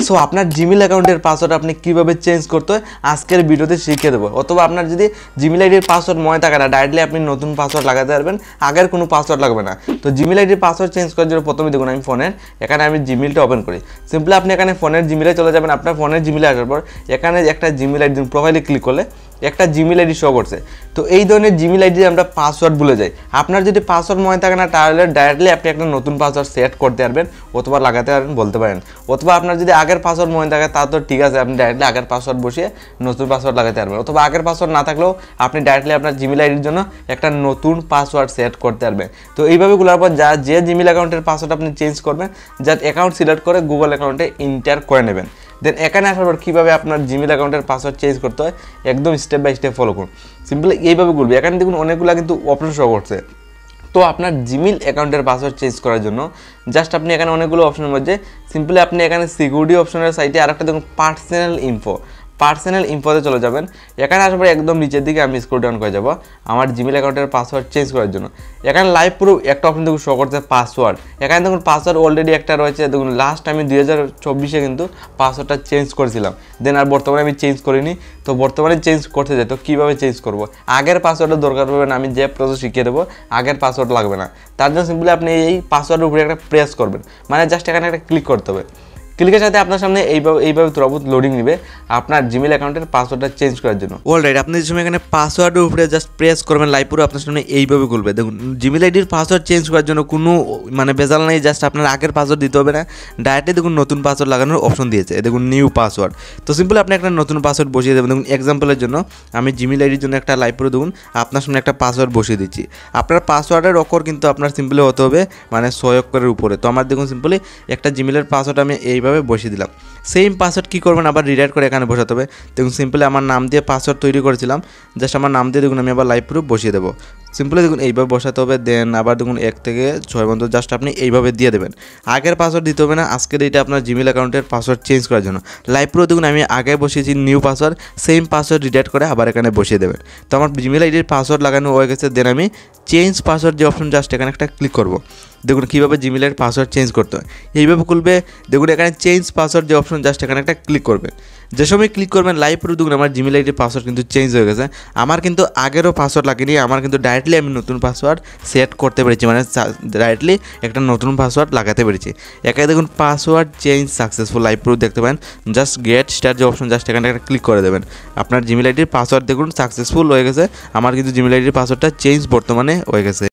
So আপনার Gmail অ্যাকাউন্টের password আপনি কীভাবে চেঞ্জ করতে হয় আজকের ভিডিওতে শিখিয়ে দেবো। অথবা আপনার যদি জিমেল আইডির পাসওয়ার্ড মনে থাকে না, ডাইরেক্টলি আপনি নতুন পাসওয়ার্ড লাগাতে পারবেন, আগের কোনো পাসওয়ার্ড লাগবে না। তো জিমেল আইডির পাসওয়ার্ড চেঞ্জ করার জন্য প্রথমে দেখুন আমি ফোনের এখানে আমি জিমেলটা ওপেন করি। সিম্পলি আপনি এখানে ফোনের জিমেলে চলে যাবেন। আপনার ফোনের জিমেলে আসার পর এখানে একটা জিমেল আইডি প্রোফাইলে ক্লিক করলে একটা জিমেল আইডি শো করছে। তো এই ধরনের জিমেল আইডি আমরা পাসওয়ার্ড ভুলে যাই। আপনার যদি পাসওয়ার্ড মনে থাকে না তাহলে ডাইরেক্টলি আপনি একটা নতুন পাসওয়ার্ড সেট করতে পারবেন অথবা লাগাতে পারবেন বলতে পারেন। অথবা আপনার যদি আগের পাসওয়ার্ড মনে থাকে তা তো ঠিক আছে, আপনি ডাইরেক্টলি আগের পাসওয়ার্ড বসিয়ে নতুন পাসওয়ার্ড লাগাতে পারবেন। অথবা আগের পাসওয়ার্ড না থাকলেও আপনি ডাইরেক্টলি আপনার জিমেল আইডির জন্য একটা নতুন পাসওয়ার্ড সেট করতে পারবেন। তো এইভাবে খোলার পর যে জিমেল অ্যাকাউন্টের পাসওয়ার্ড আপনি চেঞ্জ করবেন, যার অ্যাকাউন্ট সিলেক্ট করে গুগল অ্যাকাউন্টে ইন্টার করে নেবেন। দেন এখানে আসার পর কীভাবে আপনার জিমেল অ্যাকাউন্টের পাসওয়ার্ড চেঞ্জ করতে হয় একদম স্টেপ বাই স্টেপ ফলো করুন। সিম্পলি এইভাবে করবে। এখানে দেখুন অনেকগুলো কিন্তু অপশন শো করছে। তো আপনার জিমেল অ্যাকাউন্টের পাসওয়ার্ড চেঞ্জ করার জন্য জাস্ট আপনি এখানে অনেকগুলো অপশনের মধ্যে সিম্পলি আপনি এখানে সিকিউরিটি অপশনের সাইটে আরেকটা দেখুন পার্সোনাল ইনফোতে চলে যাবেন। এখানে আসার পরে একদম নিচের দিকে আমি স্ক্রল ডাউন করে যাব আমার জিমেল অ্যাকাউন্টের পাসওয়ার্ড চেঞ্জ করার জন্য। এখানে লাইভ প্রুফ একটা অপশন দেখুন শো করছে পাসওয়ার্ড। এখানে দেখুন পাসওয়ার্ড অলরেডি একটা রয়েছে। দেখুন লাস্ট আমি 2024 কিন্তু পাসওয়ার্ডটা চেঞ্জ করেছিলাম, দেন আর বর্তমানে আমি চেঞ্জ করিনি। তো বর্তমানে চেঞ্জ করতে যাই, তো কীভাবে চেঞ্জ করব? আগের পাসওয়ার্ডের দরকার পড়বে না, আমি যে প্রসেস শিখিয়ে দেবো আগের পাসওয়ার্ড লাগবে না। তার জন্য সিম্পলি আপনি এই পাসওয়ার্ডের উপরে একটা প্রেস করবেন, মানে জাস্ট এখানে একটা ক্লিক করতে হবে। ক্লিকের সাথে আপনার সামনে এইভাবে তুরাবুত লোডিং নেবে আপনার জিমেল অ্যাকাউন্টের পাসওয়ার্ডটা চেঞ্জ করার জন্য। অলরাইট, আপনি যে সময় এখানে পাসওয়ার্ডের উপরে জাস্ট প্রেস করবেন লাইভ পুরো আপনার সামনে এইভাবে খুলবে। দেখুন জিমেল আইডির পাসওয়ার্ড চেঞ্জ করার জন্য কোনো ভেজাল নেই, জাস্ট আপনার আগের পাসওয়ার্ড দিতে হবে না, ডাইরেক্টলি দেখুন নতুন পাসওয়ার্ড লাগানোর অপশন দিয়েছে। দেখুন নিউ পাসওয়ার্ড। তো সিম্পলি আপনি একটা নতুন পাসওয়ার্ড বসিয়ে দেবেন। দেখুন এক্সাম্পলের জন্য আমি জিমেল আইডির জন্য একটা লাইভ পুরো দেখুন আপনার সামনে একটা পাসওয়ার্ড বসিয়ে দিচ্ছি। আপনার পাসওয়ার্ডের অক্ষর কিন্তু আপনার সিম্পলি হতে হবে মানে 6 অক্ষরের উপরে। তো আমার দেখুন সিম্পলি একটা জিমেলের পাসওয়ার্ড আমি এইভাবে বসিয়ে দিলাম। সেম পাসওয়ার্ড কী করবেন আবার রিরাইট করে এখানে বসাতে হবে। দেখুন সিম্পলি আমার নাম দিয়ে পাসওয়ার্ড তৈরি করেছিলাম, জাস্ট আমার নাম দিয়ে দেখুন আমি আবার লাইভ প্রুফ বসিয়ে দেবো। সিম্পলি দেখুন এইভাবে বসাতে হবে। দেন আবার দেখুন 1 থেকে 6 পর্যন্ত জাস্ট আপনি এইভাবে দিয়ে দেবেন। আগের পাসওয়ার্ড দিতে হবে না, আজকের এইটা আপনার জিমেল অ্যাকাউন্টের পাসওয়ার্ড চেঞ্জ করার জন্য। লাইভ প্রুফ দেখুন আমি আগে বসিয়েছি new password, same password rewrite করে আবার এখানে বসিয়ে দেবেন। তো আমার জিমেল আইডির পাসওয়ার্ড লাগানো হয়ে গেছে। দেন আমি চেঞ্জ পাসওয়ার্ড যে অপশন জাস্ট এখানে একটা ক্লিক করব। দেখুন কীভাবে জিমেলের পাসওয়ার্ড চেঞ্জ করতে হয় এইভাবে খুলবে। দেখুন এখানে চেঞ্জ পাসওয়ার্ড যে অপশন জাস্ট এখানে একটা ক্লিক করবেন। যে সময় ক্লিক করবেন লাইভ প্রুফ দেখুন আমার জিমেল আইডির পাসওয়ার্ড কিন্তু চেঞ্জ হয়ে গেছে। আমার কিন্তু আগেরও পাসওয়ার্ড লাগেনি, আমার কিন্তু ডাইরেক্টলি আমি নতুন পাসওয়ার্ড সেট করতে পেরেছি, মানে ডাইরেক্টলি একটা নতুন পাসওয়ার্ড লাগাতে পেরেছি। এখানে দেখুন password change successful live proof দেখতে পারেন। জাস্ট গেট স্টার যে অপশন জাস্ট এখানে একটা ক্লিক করে দেবেন। আপনার জিমেল আইডির পাসওয়ার্ড দেখুন সাকসেসফুল হয়ে গেছে। আমার কিন্তু জিমেল আইডির পাসওয়ার্ডটা চেঞ্জ বর্তমানে হয়ে গেছে।